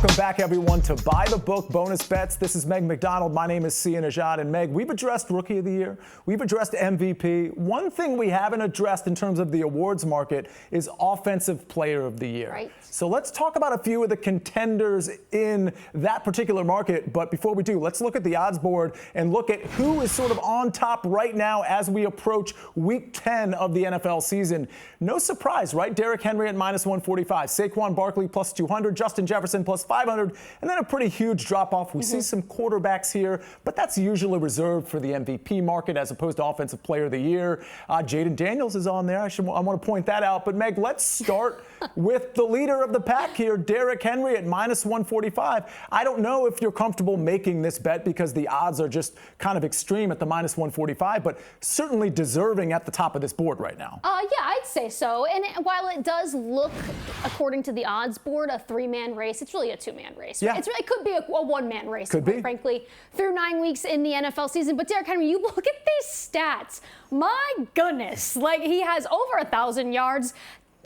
Welcome back, everyone, to By the Book Bonus Bets. This is McDonald. My name is Nejad. And Meg, we've addressed Rookie of the Year. We've addressed MVP. One thing we haven't addressed in terms of the awards market is Offensive Player of the Year. Right. So let's talk about a few of the contenders in that particular market. But before we do, let's look at the odds board and look at who is sort of on top right now as we approach Week 10 of the NFL season. No surprise, right? Derrick Henry at minus 145, Saquon Barkley plus 200, Justin Jefferson plus 500, and then a pretty huge drop-off. We see some quarterbacks here, but that's usually reserved for the MVP market as opposed to Offensive Player of the Year. Jaden Daniels is on there. I want to point that out. But, Meg, let's start with the leader of the pack here, Derrick Henry at minus 145. I don't know if you're comfortable making this bet because the odds are just kind of extreme at the minus 145, but certainly deserving at the top of this board right now. Yeah, I'd say so. And while it does look, according to the odds board, a three-man race, it's really a two-man race. Yeah. It could be a one-man race, Could be. frankly, through 9 weeks in the NFL season. But Derrick Henry, you look at these stats. My goodness. Like, he has over 1,000 yards,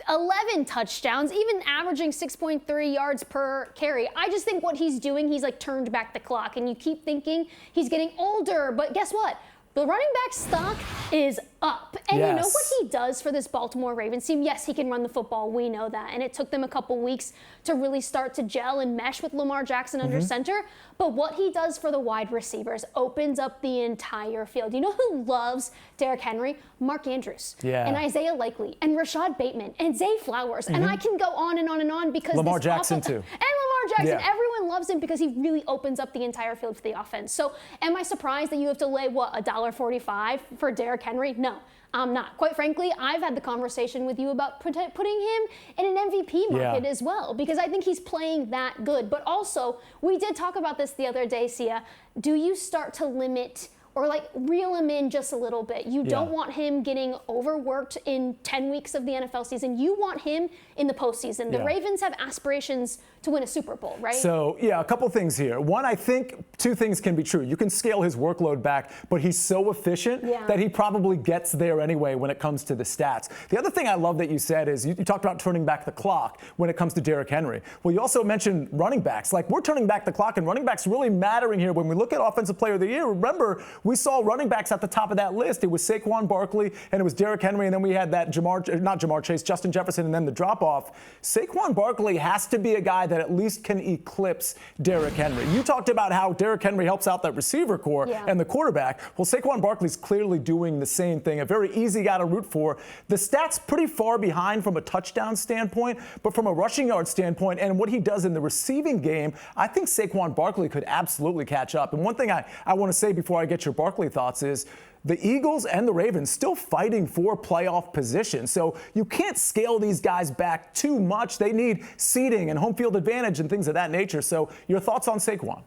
11 touchdowns, even averaging 6.3 yards per carry. I just think what he's doing, he's like turned back the clock. And you keep thinking he's getting older. But guess what? The running back stock is up. And Yes. you know what he does for this Baltimore Ravens team? Yes, he can run the football. We know that. And it took them a couple weeks to really start to gel and mesh with Lamar Jackson under center. But what he does for the wide receivers opens up the entire field. You know who loves Derrick Henry? Mark Andrews. Yeah. And Isaiah Likely and Rashad Bateman and Zay Flowers. And I can go on and on and on because Lamar this Jackson, too. And Lamar Jackson. Yeah. Everyone loves him because he really opens up the entire field for the offense. So am I surprised that you have to lay, what, $1.45 for Derrick Henry? No, I'm not. Quite frankly, I've had the conversation with you about putting him in an MVP market as well, because I think he's playing that good. But also, we did talk about this the other day, Sia. Do you start to limit or like reel him in just a little bit? You don't want him getting overworked in 10 weeks of the NFL season. You want him in the postseason. The Ravens have aspirations to win a Super Bowl, right? So, yeah, a couple things here. One, I think two things can be true. You can scale his workload back, but he's so efficient that he probably gets there anyway when it comes to the stats. The other thing I love that you said is you talked about turning back the clock when it comes to Derrick Henry. Well, you also mentioned running backs. Like, we're turning back the clock, and running backs really mattering here. When we look at Offensive Player of the Year, remember, we saw running backs at the top of that list. It was Saquon Barkley, and it was Derrick Henry, and then we had that Justin Jefferson, and then the drop-off. Saquon Barkley has to be a guy that at least can eclipse Derrick Henry. You talked about how Derrick Henry helps out that receiver core and the quarterback. Well, Saquon Barkley's clearly doing the same thing. A very easy guy to root for. The stats pretty far behind from a touchdown standpoint, but from a rushing yard standpoint and what he does in the receiving game, I think Saquon Barkley could absolutely catch up. And one thing I want to say before I get your Barkley thoughts is the Eagles and the Ravens still fighting for playoff position. So you can't scale these guys back too much. They need seeding and home field advantage and things of that nature. So your thoughts on Saquon?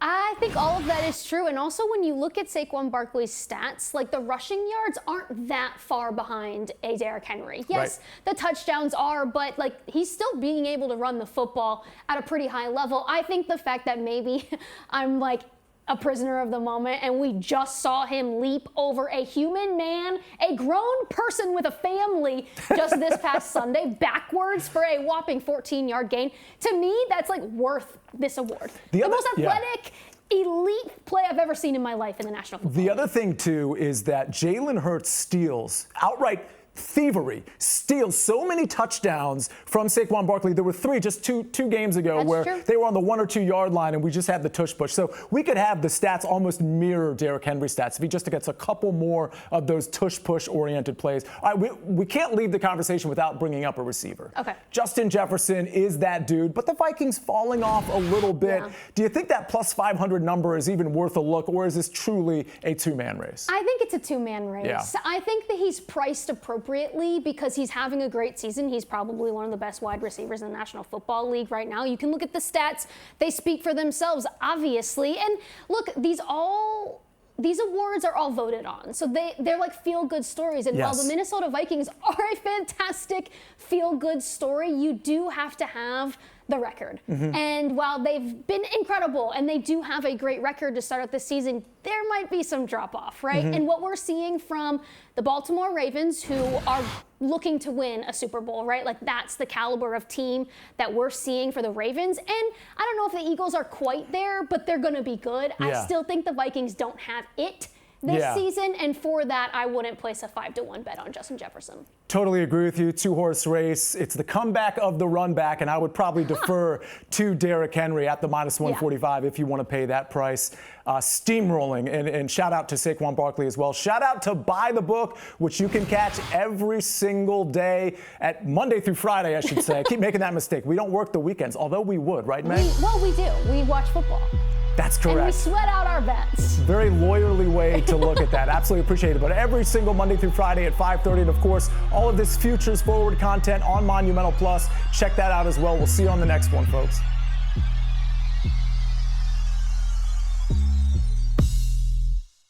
I think all of that is true. And also when you look at Saquon Barkley's stats, like the rushing yards aren't that far behind a Derrick Henry. Yes, the touchdowns are, but like he's still being able to run the football at a pretty high level. I think the fact that maybe I'm like a prisoner of the moment, and we just saw him leap over a human man, a grown person with a family just this past Sunday, backwards for a whopping 14-yard gain. To me, that's like worth this award. The most athletic, elite play I've ever seen in my life in the National Football League. The other thing, too, is that Jalen Hurts steals outright thievery, steals so many touchdowns from Saquon Barkley. There were two games ago where they were on the 1 or 2 yard line and we just had the tush push. So we could have the stats almost mirror Derrick Henry stats if he just gets a couple more of those tush push oriented plays. All right, we can't leave the conversation without bringing up a receiver. Okay. Justin Jefferson is that dude, but the Vikings falling off a little bit. Yeah. Do you think that plus 500 number is even worth a look, or is this truly a two-man race? I think it's a two-man race. Yeah. I think that he's priced appropriately because he's having a great season. He's probably one of the best wide receivers in the National Football League right now. You can look at the stats. They speak for themselves, obviously. And look, these awards are all voted on. So they're like feel-good stories. And while the Minnesota Vikings are a fantastic feel-good story, you do have to have the record. And while they've been incredible and they do have a great record to start out the season, there might be some drop off, right? And what we're seeing from the Baltimore Ravens, who are looking to win a Super Bowl, right? Like that's the caliber of team that we're seeing for the Ravens. And I don't know if the Eagles are quite there, but they're going to be good. I still think the Vikings don't have it this season, and for that, I wouldn't place a 5-1 bet on Justin Jefferson. Totally agree with you. 2-horse race. It's the comeback of the run back, and I would probably defer to Derrick Henry at the -145 if you want to pay that price. Steamrolling, and shout out to Saquon Barkley as well. Shout out to Buy the Book, which you can catch every single day at Monday through Friday, I should say. I keep making that mistake. We don't work the weekends, although we would, right, Meg? Well, we do. We watch football. That's correct. And we sweat out our bets. Very lawyerly way to look at that. Absolutely appreciate it. But every single Monday through Friday at 5:30, and of course, all of this futures forward content on Monumental Plus. Check that out as well. We'll see you on the next one, folks.